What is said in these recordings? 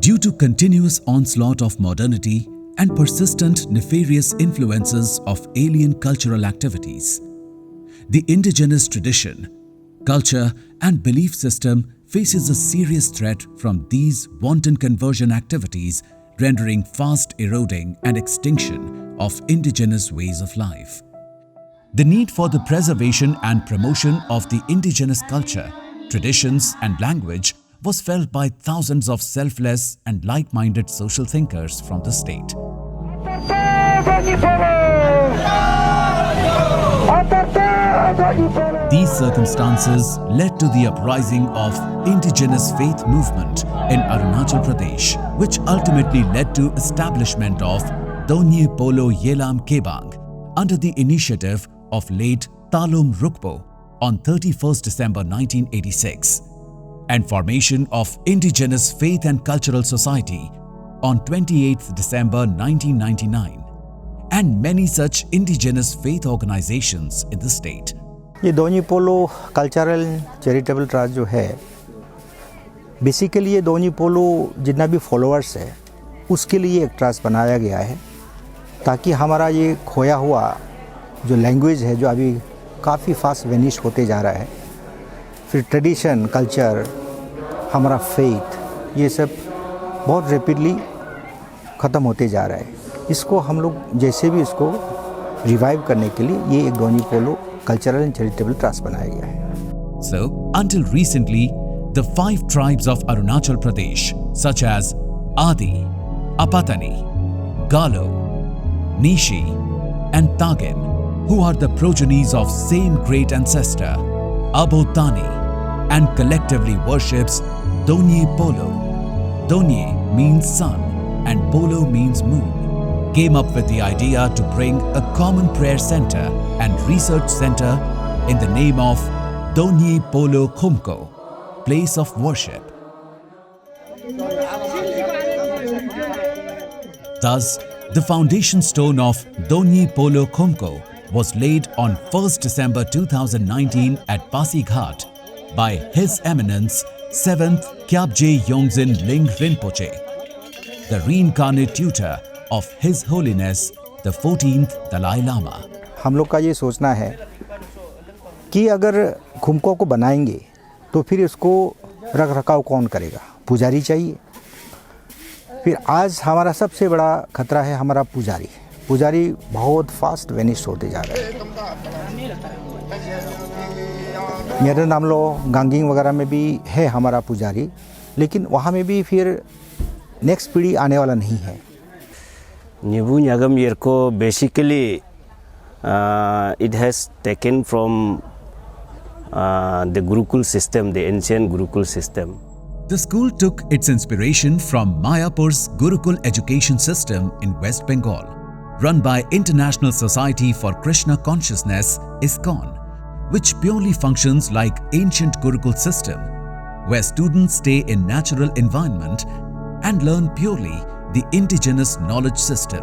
Due to continuous onslaught of modernity and persistent nefarious influences of alien cultural activities, the indigenous tradition, culture and belief system faces a serious threat from these wanton conversion activities, rendering fast eroding and extinction of indigenous ways of life. The need for the preservation and promotion of the indigenous culture, traditions and language was felt by thousands of selfless and like-minded social thinkers from the state. These circumstances led to the uprising of indigenous faith movement in Arunachal Pradesh, which ultimately led to establishment of Donye Polo Yelam Kebang under the initiative of late Talom Rukpo on 31st December 1986. And formation of Indigenous Faith and Cultural Society on 28th December 1999, and many such indigenous faith organizations in the state. ये दोनी पोलो cultural charitable trust जो है, basically ये दोनी पोलो जितना भी followers है उसके लिए एक ट्रस्ट बनाया गया है, ताकि हमारा ये खोया हुआ जो लैंग्वेज है जो अभी काफ़ी फास्ट वेनिश होते जा रहा है, फिर ट्रेडिशन कल्चर हमारा फेथ ये सब बहुत रैपिडली ख़त्म होते जा रहा है. इसको हम लोग जैसे भी इसको रिवाइव करने के लिए ये एक दोनी पोलो कल्चरल एंड चैरिटेबल ट्रस्ट बनाया गया है. So, until recently, the 5 tribes of Arunachal Pradesh, such as Adi, Apatani, Galo, Nishi, and Tagin, who are the progenies of same great ancestor, Abotani, and collectively worships Donye Polo. Donye means sun and Polo means moon, came up with the idea to bring a common prayer center and research center in the name of Donye Polo Khumko, place of worship. Thus, the foundation stone of Donye Polo Khumko was laid on 1st December 2019 at Pasighat by His Eminence 7th Kyabje Yongzin Ling Rinpoche, the reincarnate tutor of His Holiness the 14th Dalai Lama. हम लोग का ये सोचना है कि अगर खुमको को बनाएंगे तो फिर इसको रख रखाव कौन करेगा? पुजारी चाहिए. फिर आज हमारा सबसे बड़ा खतरा है हमारा पुजारी. पुजारी बहुत फास्ट वेनिश होते जा रहे हैं. मेरे नाम लो गांगिंग वगैरह में भी है हमारा पुजारी, लेकिन वहाँ में भी फिर नेक्स्ट पीढ़ी आने वाला नहीं है. Nyubu Nyvgam Yerko basically it has taken from the Gurukul system, the ancient Gurukul system. The school took its inspiration from Mayapur's Gurukul education system in West Bengal, run by International Society for Krishna Consciousness, ISKCON, which purely functions like ancient Gurukul system, where students stay in natural environment and learn purely the indigenous knowledge system.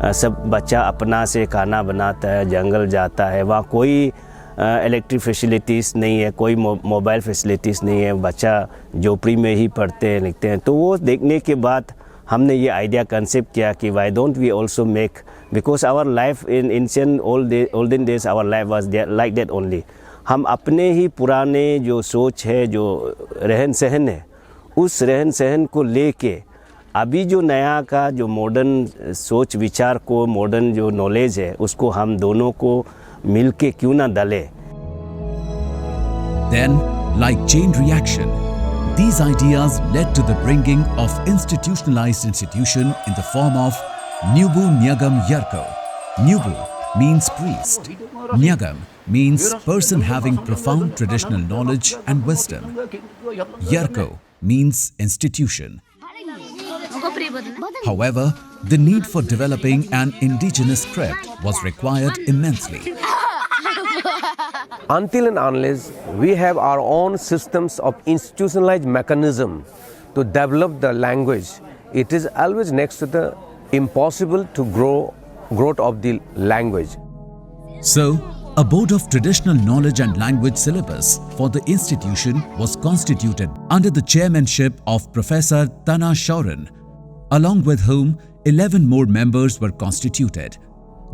सब बच्चा अपना से खाना बनाता है, जंगल जाता है, वहाँ कोई इलेक्ट्रिक फैसिलिटीज़ नहीं है, कोई मोबाइल फैसिलिटीज़ नहीं है, बच्चा झोपड़ी में ही पढ़ते हैं, लिखते हैं. तो वो देखने के बाद हमने ये आइडिया कंसेप्ट किया कि why don't we also make, because our life in ancient olden days our life was like that only. हम अपने ही पुराने जो सोच है, जो रहन सहन है, उस रहन सहन को लेके अभी जो नया का जो मॉडर्न सोच विचार को, मॉडर्न जो नॉलेज है, उसको हम दोनों को मिलके क्यों ना डालें. Then, like chain reaction, these ideas led to the bringing of institutionalized institution in the form of Nyubu Nyvgam Yerko. Nyubu means priest. Nyvgam means person having profound traditional knowledge and wisdom. Yerko means institution. However, the need for developing an indigenous script was required immensely. Until and unless we have our own systems of institutionalized mechanism to develop the language, it is always next to the impossible to growth of the language. So, a board of traditional knowledge and language syllabus for the institution was constituted under the chairmanship of Professor Tana Shauran, along with whom 11 more members were constituted.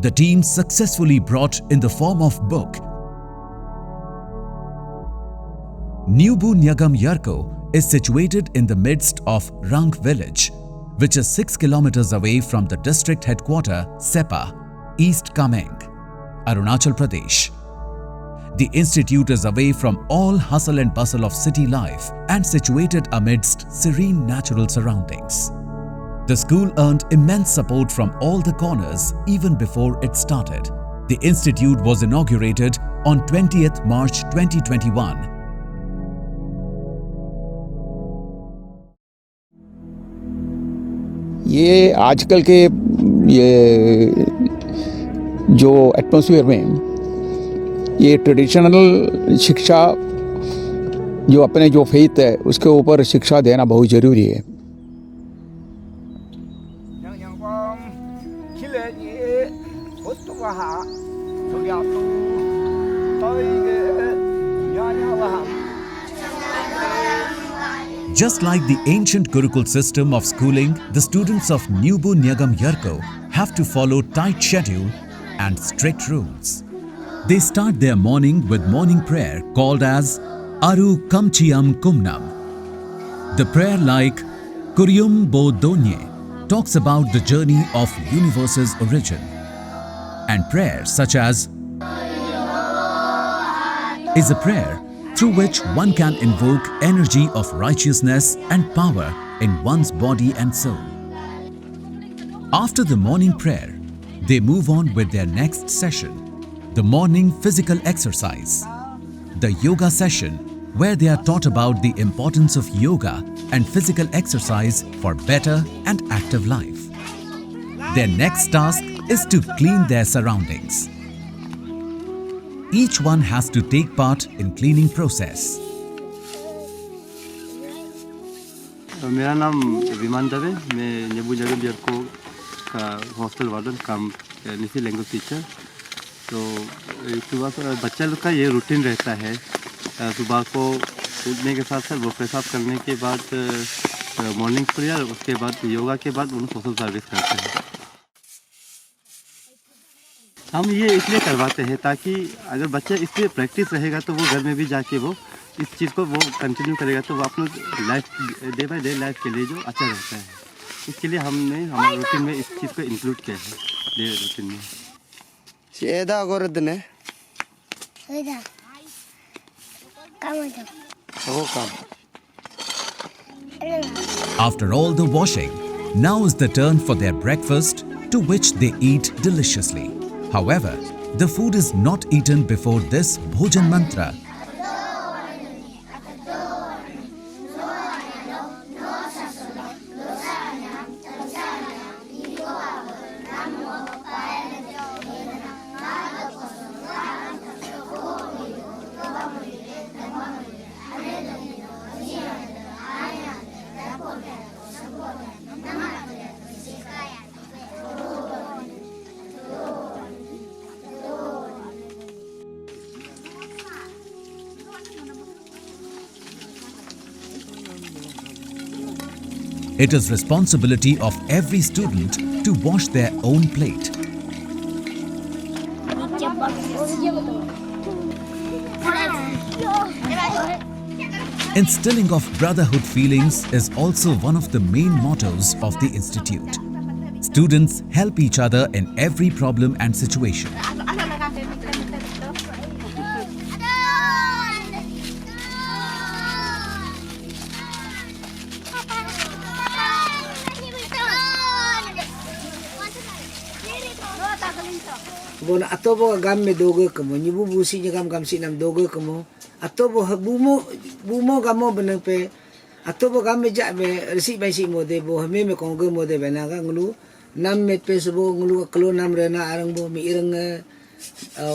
The team successfully brought in the form of book Nyubu Nyvgam Yerko is situated in the midst of Rang village, which is 6 kilometers away from the district headquarter Sepa, East Kameng, Arunachal Pradesh. The institute is away from all hustle and bustle of city life and situated amidst serene natural surroundings. The school earned immense support from all the corners even before it started. The institute was inaugurated on 20th March 2021. ये आजकल के ये जो atmosphere में ये traditional शिक्षा जो अपने जो फेथ है उसके ऊपर शिक्षा देना बहुत ज़रूरी है. Just like the ancient Gurukul system of schooling, the students of Nyubu Nyvgam Yerko have to follow tight schedule and strict rules. They start their morning with morning prayer called as Aru Kamchiam Kumnam. The prayer like Kuryum Bo Donye talks about the journey of universe's origin, and prayer such as is a prayer through which one can invoke energy of righteousness and power in one's body and soul. After the morning prayer, they move on with their next session, the morning physical exercise, the yoga session, where they are taught about the importance of yoga and physical exercise for better and active life. Their next task is to clean their surroundings. Each one has to take part in cleaning process. मेरा नाम विमान दवे, मैं न्यूबू न्यवगम यर्को का hostel warden कम निसी language teacher. तो सुबह बच्चा लोग का ये रूटीन रहता है. सुबह को उठने के साथ साथ वो पेशाब करने के बाद मॉर्निंग प्रेयर, उसके बाद योगा के बाद उन सोशल सर्विस करते हैं. हम ये इसलिए करवाते हैं ताकि अगर बच्चा इसलिए प्रैक्टिस रहेगा तो वो घर में भी जाके वो इस चीज़ को वो कंटिन्यू करेगा, तो वो अपना life day by day life के लिए जो अच्छा रहता है. इसके लिए हमने हमारे रूटीन में इस चीज़ को इंक्लूड किया है डे रूटीन में. सीधा गोरदने After all the washing, now is the turn for their breakfast, to which they eat deliciously. However, the food is not eaten before this Bhojan mantra. It is responsibility of every student to wash their own plate. Instilling of brotherhood feelings is also one of the main mottos of the institute. Students help each other in every problem and situation. Bon atobo gam me doge kemo nyibu busi nyagam gam sinam doge kemo atobo bumo gamo benepe atau bo gam me ja me resi bai si mode bo hame me kongge mode bena ga ngulu nam me pes bo ngulu klo nam rena arang bo mi irang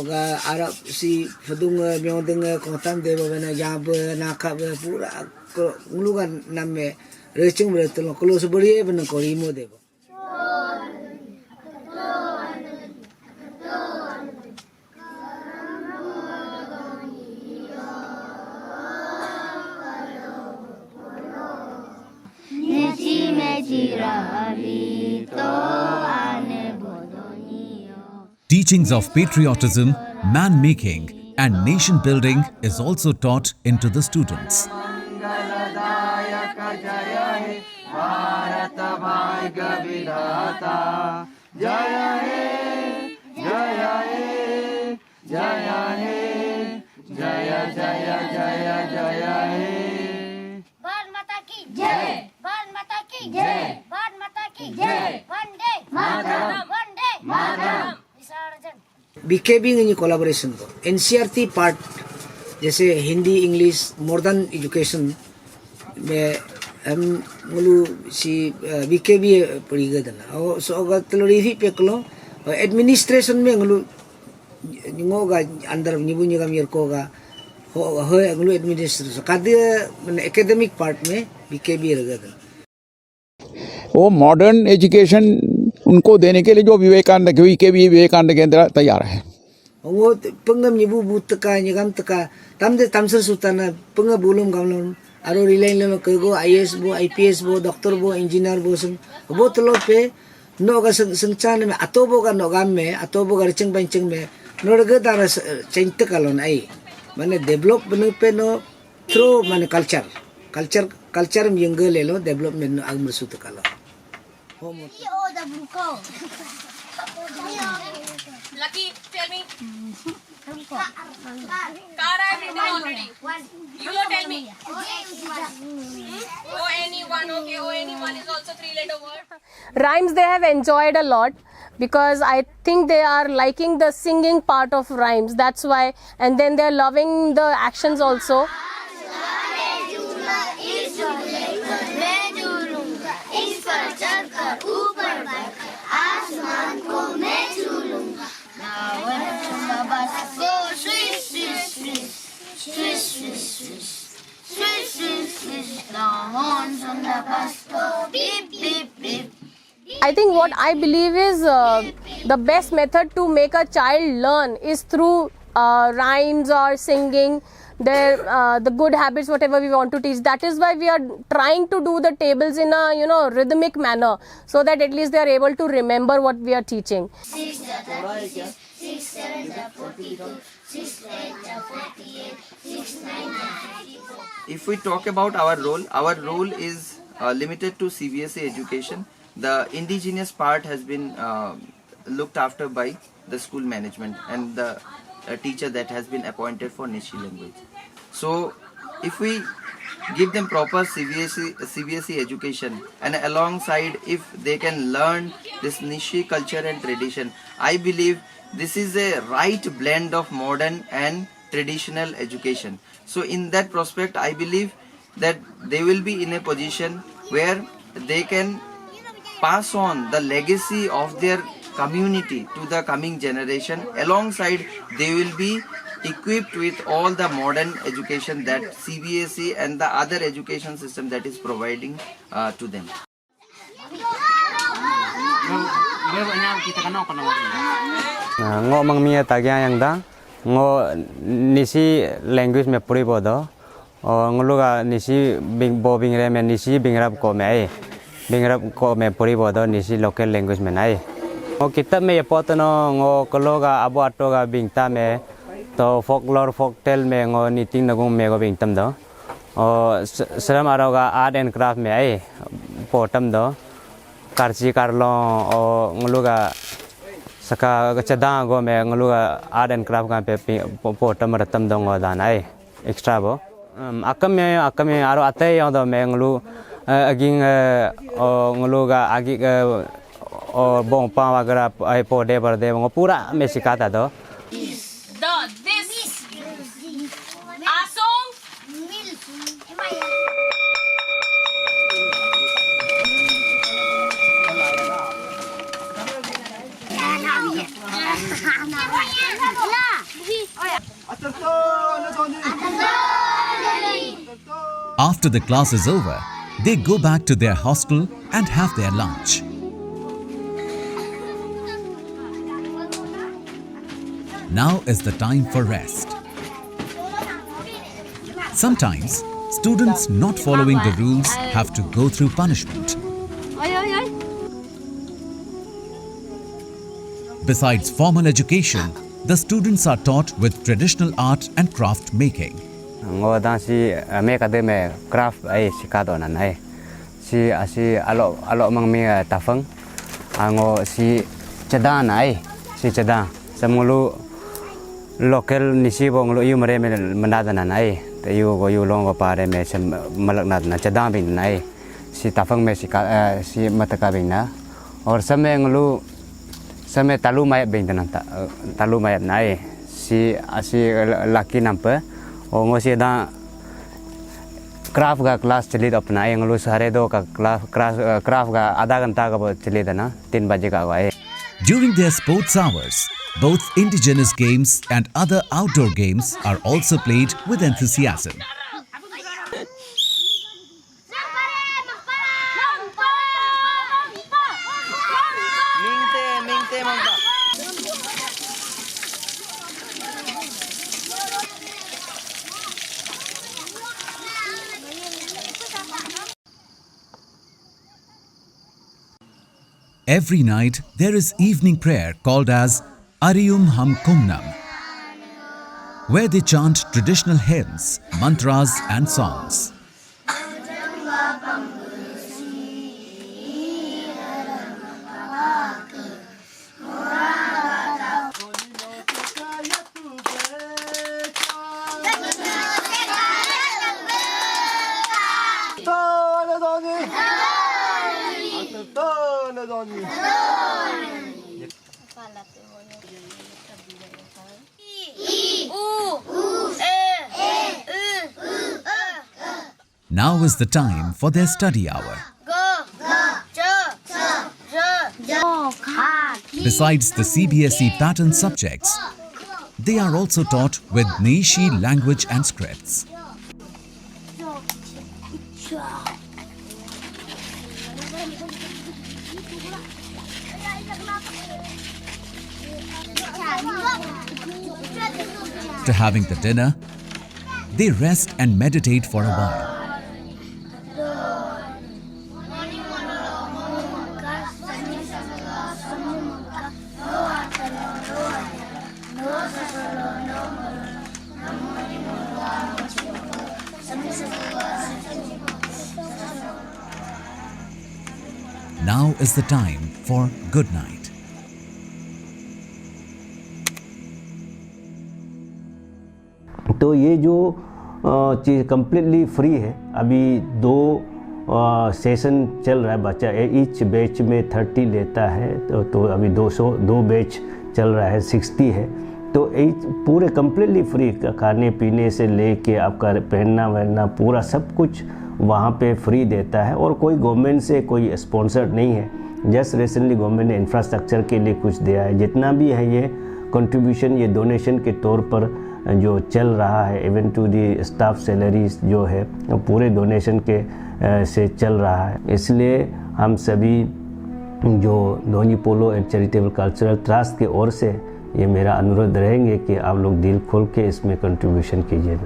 ga arab si fadung myodeng kotam de bo bena ja bo na ka pura ngulu ga nam me reching bre tlo klo so bari bena ko ri mode bo Teachings of patriotism, man-making and nation-building is also taught into the students. BKB in collaboration तो NCERT part जैसे Hindi English modern education में हम मुलु सी BKB पढ़ी गए थे ना और सो अगर तलोरी पे कलो एडमिनिस्ट्रेशन में मुलु निगोगा अंदर न्यूबू न्यूगाम यर्को का हो मुलु एडमिनिस्ट्रेशन कादे मैंने एकेडमिक पार्ट में BKB रह गए वो मॉडर्न एजुकेशन उनको देने के लिए जो विवेकानंद केंद्र तैयार है वो पंगम न्यूबू बूत का न्यूगाम तका तमदे तमसर सुताना पंगा बोलम गावलों आरो रिलाइन लो कगो IAS बो IPS बो डॉक्टर बो इंजीनियर बो सं वो तलो पे नोगा संचान में अतोबो का नोगाम में अतोबो का रिचंग पंचंग में नोरगे दारा चेंट कालोन आई माने डेवलप बने पे नो थ्रू माने कल्चर में यंगे ले लो डेवलपमेंट नो आगमर सुत कालो Lucky, tell me. Kara, I've written already. You tell me. O-N-E-1, okay. O-N-E-1 is also 3-letter word. Rhymes they have enjoyed a lot because I think they are liking the singing part of rhymes. That's why. And then they are loving the actions also. I think what I believe is the best method to make a child learn is through rhymes or singing the good habits, whatever we want to teach. That is why we are trying to do the tables in a rhythmic manner, so that at least they are able to remember what we are teaching. 6 7 42, 6 8 48, 6 9 54. If we talk about our role is limited to CBSE education. The indigenous part has been looked after by the school management and the teacher that has been appointed for Nishi language. So if we give them proper CBSE education, and alongside if they can learn this Nishi culture and tradition, I believe this is a right blend of modern and traditional education. So in that prospect, I believe that they will be in a position where they can pass on the legacy of their community to the coming generation. Alongside, they will be equipped with all the modern education that CBSE and the other education system that is providing to them. Ngo mangmia tagya yang da ngo nisi language me puri bodo nguluga nisi bo bingre me nisi bingrap ko me puri bodo nisi local language me nai ngo kitab me potono ngo kologa abo atoga bingta me to folklore folktale me ngo niting nagum me go bingtam do seram aroga art and craft me ai potam do karchi karlo nguluga saka chadang go me nguluga art and craft ka pe potam ratam dong go danai extra bo akame aro ate yo do me ngulu aging nguluga agi o bong pa wagara ai po de bar de ngo pura me sikata do This asong After the class is over, they go back to their hostel and have their lunch. Now is the time for rest. Sometimes, students not following the rules have to go through punishment. Besides formal education, the students are taught with traditional art and craft making. Ngoda si make ade me craft ai sikado nan ai si alo mang mi tafang ango si cedan ai si cedan semulu local nisi bong lo yu mare me manada nan ai te yu go yu long go pare me sem malak na cedan bin nai si tafang me si mataka bin na और समय nglu समय talu mayat bin nan talu mayat nai si laki nampe और मुझे ना craft का class चली तो अपना ये nglu सारे दो का क्राफ्ट का आधा घंटा का चली था ना 3 बजे का हुआ है. During their sports hours, both indigenous games and other outdoor games are also played with enthusiasm. Every night there is evening prayer called as Ariyum Ham Kumnam, where they chant traditional hymns, mantras and songs. Now is the time for their study hour. Besides the CBSE pattern subjects, they are also taught with Nishi language and scripts. After having the dinner, they rest and meditate for a while. Now is the time for good night. तो ये जो चीज़ completely free है. अभी 2 session चल रहा है. बच्चा each batch में 30 लेता है तो अभी 2 बैच चल रहा है, 60 है. तो पूरे कम्प्लीटली फ्री, खाने पीने से लेके आपका पहनना वहनना पूरा सब कुछ वहाँ पे फ्री देता है. और कोई गवर्नमेंट से कोई स्पॉन्सर नहीं है. जस्ट रिसेंटली गवर्नमेंट ने इंफ्रास्ट्रक्चर के लिए कुछ दिया है. जितना भी है ये कंट्रीब्यूशन, ये डोनेशन के तौर पर जो चल रहा है. Even to the staff salaries जो है पूरे डोनेशन के से चल रहा है. इसलिए हम सभी जो दोनी पोलो एंड चैरिटेबल कल्चरल ट्रस्ट की ओर से ये मेरा अनुरोध रहेंगे कि आप लोग दिल खोल के इसमें कंट्रीब्यूशन कीजिए.